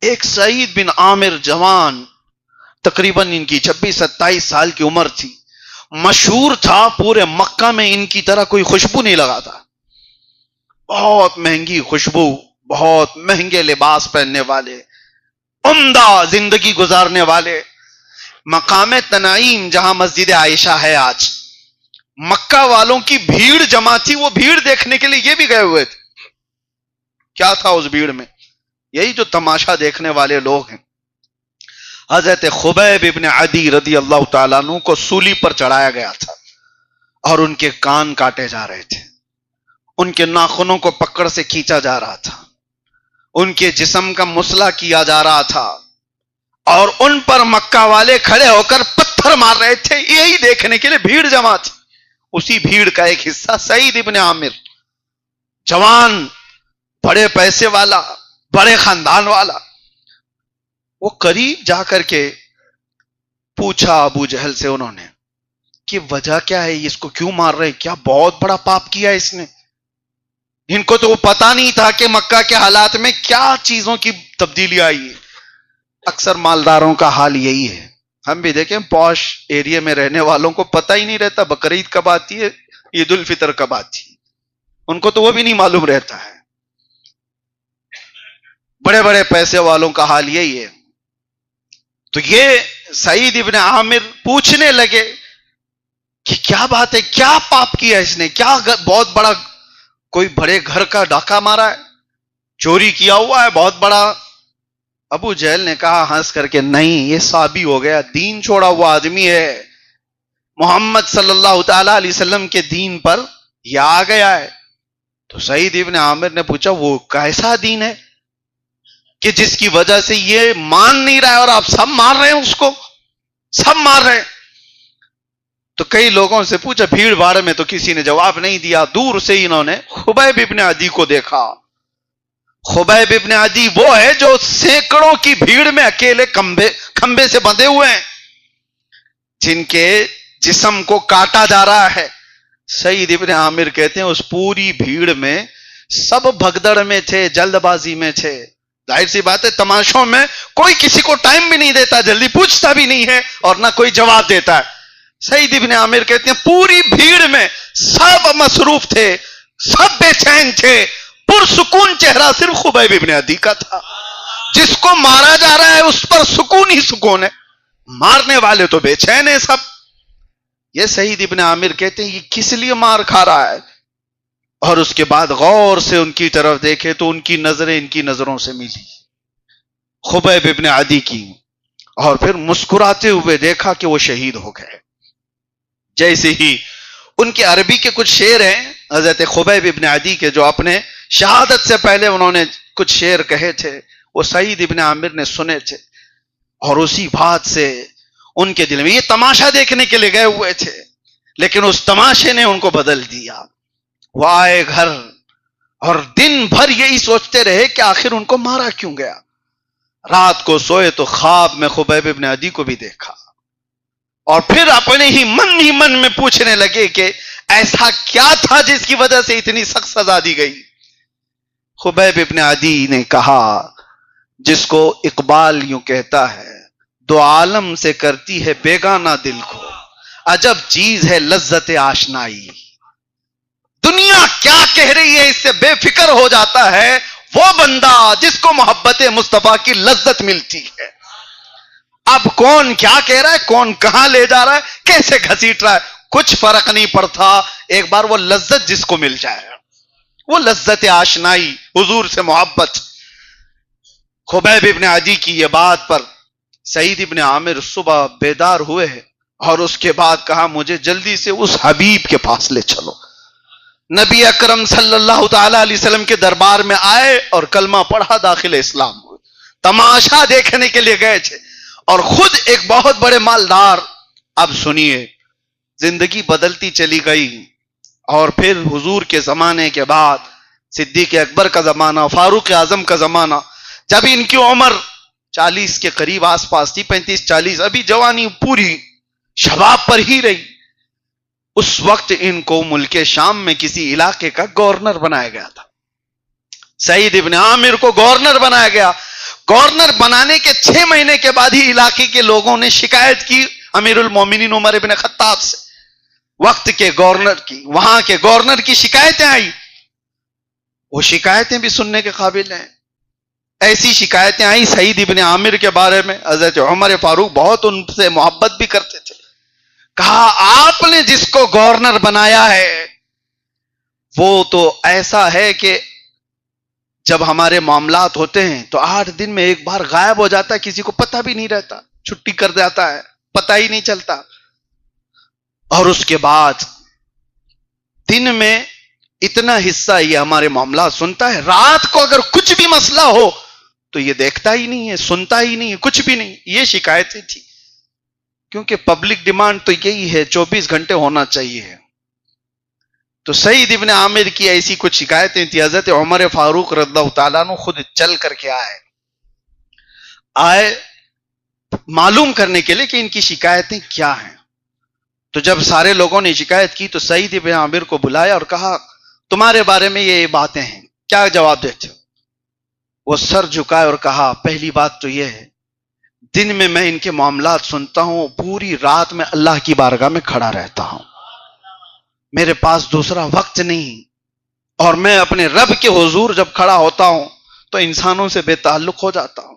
ایک سعید بن عامر جوان، تقریباً ان کی 26-27 سال کی عمر تھی، مشہور تھا پورے مکہ میں ان کی طرح کوئی خوشبو نہیں لگاتا، بہت مہنگی خوشبو، بہت مہنگے لباس پہننے والے، عمدہ زندگی گزارنے والے، مقام تنعیم جہاں مسجد عائشہ ہے آج، مکہ والوں کی بھیڑ جمع تھی، وہ بھیڑ دیکھنے کے لیے یہ بھی گئے ہوئے تھے۔ کیا تھا اس بھیڑ میں؟ یہی جو تماشا دیکھنے والے لوگ ہیں۔ حضرت خبیب ابن عدی رضی اللہ تعالیٰ عنہ کو سولی پر چڑھایا گیا تھا اور ان کے کان کاٹے جا رہے تھے، ان کے ناخنوں کو پکڑ سے کھینچا جا رہا تھا، ان کے جسم کا مسئلہ کیا جا رہا تھا، اور ان پر مکہ والے کھڑے ہو کر پتھر مار رہے تھے، یہی دیکھنے کے لیے بھیڑ جمع تھی۔ اسی بھیڑ کا ایک حصہ سعید ابن عامر، جوان، بڑے پیسے والا، بڑے خاندان والا، وہ قریب جا کر کے پوچھا ابو جہل سے انہوں نے کہ وجہ کیا ہے، اس کو کیوں مار رہے، کیا بہت بڑا پاپ کیا اس نے؟ ان کو تو وہ پتا نہیں تھا کہ مکہ کے حالات میں کیا چیزوں کی تبدیلی آئی ہے۔ اکثر مالداروں کا حال یہی ہے، ہم بھی دیکھیں پوش ایریا میں رہنے والوں کو پتہ ہی نہیں رہتا بقرعید کب آتی ہے، عید الفطر کب آتی ہے، ان کو تو وہ بھی نہیں معلوم رہتا ہے۔ بڑے بڑے پیسے والوں کا حال یہی ہے۔ تو یہ سعید ابن عامر پوچھنے لگے کہ کیا بات ہے، کیا پاپ کیا اس نے، کیا بہت بڑا کوئی بڑے گھر کا ڈاکہ مارا ہے، چوری کیا ہوا ہے بہت بڑا؟ ابو جہل نے کہا ہنس کر کے، نہیں، یہ صحابی ہو گیا، دین چھوڑا ہوا آدمی ہے، محمد صلی اللہ تعالی علیہ وسلم کے دین پر یہ آ گیا ہے۔ تو سعید ابن عامر نے پوچھا وہ کیسا دین ہے کہ جس کی وجہ سے یہ مان نہیں رہا ہے اور آپ سب مار رہے ہیں اس کو، سب مار رہے ہیں؟ تو کئی لوگوں سے پوچھا، بھیڑ بھاڑ میں تو کسی نے جواب نہیں دیا۔ دور سے انہوں نے خبیب ابن عدی کو دیکھا۔ خبیب ابن عدی وہ ہے جو سینکڑوں کی بھیڑ میں اکیلے کھمبے سے بندھے ہوئے ہیں، جن کے جسم کو کاٹا جا رہا ہے۔ سعید ابن عامر کہتے ہیں اس پوری بھیڑ میں سب بھگدڑ میں تھے، جلد بازی میں تھے۔ ظاہر سی بات ہے تماشوں میں کوئی کسی کو ٹائم بھی نہیں دیتا، جلدی پوچھتا بھی نہیں ہے اور نہ کوئی جواب دیتا ہے۔ سعید ابن عامر کہتے ہیں پوری بھیڑ میں سب مصروف تھے، سب بے چین تھے، پرسکون چہرہ صرف خبیب ابن عدی کا تھا۔ جس کو مارا جا رہا ہے اس پر سکون ہی سکون ہے، مارنے والے تو بے چین ہیں سب۔ یہ سعید ابن عامر کہتے ہیں یہ کس لیے مار کھا رہا ہے؟ اور اس کے بعد غور سے ان کی طرف دیکھے تو ان کی نظریں ان کی نظروں سے ملی، خبیب ابن عدی کی، اور پھر مسکراتے ہوئے دیکھا کہ وہ شہید ہو گئے۔ جیسے ہی ان کے عربی کے کچھ شعر ہیں حضرت خبیب ابن عدی کے، جو اپنے شہادت سے پہلے انہوں نے کچھ شعر کہے تھے، وہ سعید ابن عامر نے سنے تھے، اور اسی بات سے ان کے دل میں، یہ تماشا دیکھنے کے لیے گئے ہوئے تھے لیکن اس تماشے نے ان کو بدل دیا۔ وہ آئے گھر اور دن بھر یہی سوچتے رہے کہ آخر ان کو مارا کیوں گیا۔ رات کو سوئے تو خواب میں خبیب ابن عدی کو بھی دیکھا، اور پھر اپنے ہی من میں پوچھنے لگے کہ ایسا کیا تھا جس کی وجہ سے اتنی سخت سزا دی گئی۔ خبیب ابن عدی نے کہا، جس کو اقبال یوں کہتا ہے، دو عالم سے کرتی ہے بیگانہ دل کو، عجب چیز ہے لذت آشنائی۔ دنیا کیا کہہ رہی ہے اس سے بے فکر ہو جاتا ہے وہ بندہ جس کو محبت مصطفیٰ کی لذت ملتی ہے۔ اب کون کیا کہہ رہا ہے، کون کہاں لے جا رہا ہے، کیسے گھسیٹ رہا ہے، کچھ فرق نہیں پڑتا، ایک بار وہ لذت جس کو مل جائے، وہ لذت آشنائی، حضور سے محبت۔ خبیب ابن عدی کی یہ بات پر سعید ابن عامر صبح بیدار ہوئے اور اس کے بعد کہا مجھے جلدی سے اس حبیب کے پاس لے چلو۔ نبی اکرم صلی اللہ تعالی علیہ وسلم کے دربار میں آئے اور کلمہ پڑھا، داخل اسلام ہوئے۔ تماشا دیکھنے کے لیے گئے تھے اور خود ایک بہت بڑے مالدار۔ اب سنیے، زندگی بدلتی چلی گئی، اور پھر حضور کے زمانے کے بعد صدیق اکبر کا زمانہ، فاروق اعظم کا زمانہ، جب ان کی عمر 40 کے قریب آس پاس تھی، 35-40، ابھی جوانی پوری شباب پر ہی رہی، اس وقت ان کو ملک شام میں کسی علاقے کا گورنر بنایا گیا تھا۔ سعید ابن عامر کو گورنر بنایا گیا۔ گورنر بنانے کے 6 مہینے کے بعد ہی علاقے کے لوگوں نے شکایت کی امیر المومنین عمر بن خطاب سے، وقت کے گورنر کی، وہاں کے گورنر کی شکایتیں آئی. وہ شکایتیں بھی سننے کے قابل ہیں. ایسی شکایتیں آئی سعید ابن عامر کے بارے میں. حضرت عمر فاروق بہت ان سے محبت بھی کرتے تھے. کہا آپ نے جس کو گورنر بنایا ہے وہ تو ایسا ہے کہ جب ہمارے معاملات ہوتے ہیں تو 8 دن میں ایک بار غائب ہو جاتا ہے، کسی کو پتہ بھی نہیں رہتا، چھٹی کر جاتا ہے، پتہ ہی نہیں چلتا. اور اس کے بعد دن میں اتنا حصہ یہ ہمارے معاملات سنتا ہے، رات کو اگر کچھ بھی مسئلہ ہو تو یہ دیکھتا ہی نہیں ہے، سنتا ہی نہیں ہے، کچھ بھی نہیں. یہ شکایتیں تھی، کیونکہ پبلک ڈیمانڈ تو یہی ہے 24 گھنٹے ہونا چاہیے. تو سعید ابن عامر کی ایسی کچھ شکایتیں تھی. حضرت عمر فاروق رضی اللہ تعالیٰ عنہ خود چل کر کے آئے معلوم کرنے کے لیے کہ ان کی شکایتیں کیا ہیں. تو جب سارے لوگوں نے شکایت کی تو سعید ابن عامر کو بلایا اور کہا تمہارے بارے میں یہ باتیں ہیں، کیا جواب دیتے ہو؟ وہ سر جھکائے اور کہا پہلی بات تو یہ ہے، دن میں ان کے معاملات سنتا ہوں، پوری رات میں اللہ کی بارگاہ میں کھڑا رہتا ہوں، میرے پاس دوسرا وقت نہیں، اور میں اپنے رب کے حضور جب کھڑا ہوتا ہوں تو انسانوں سے بے تعلق ہو جاتا ہوں.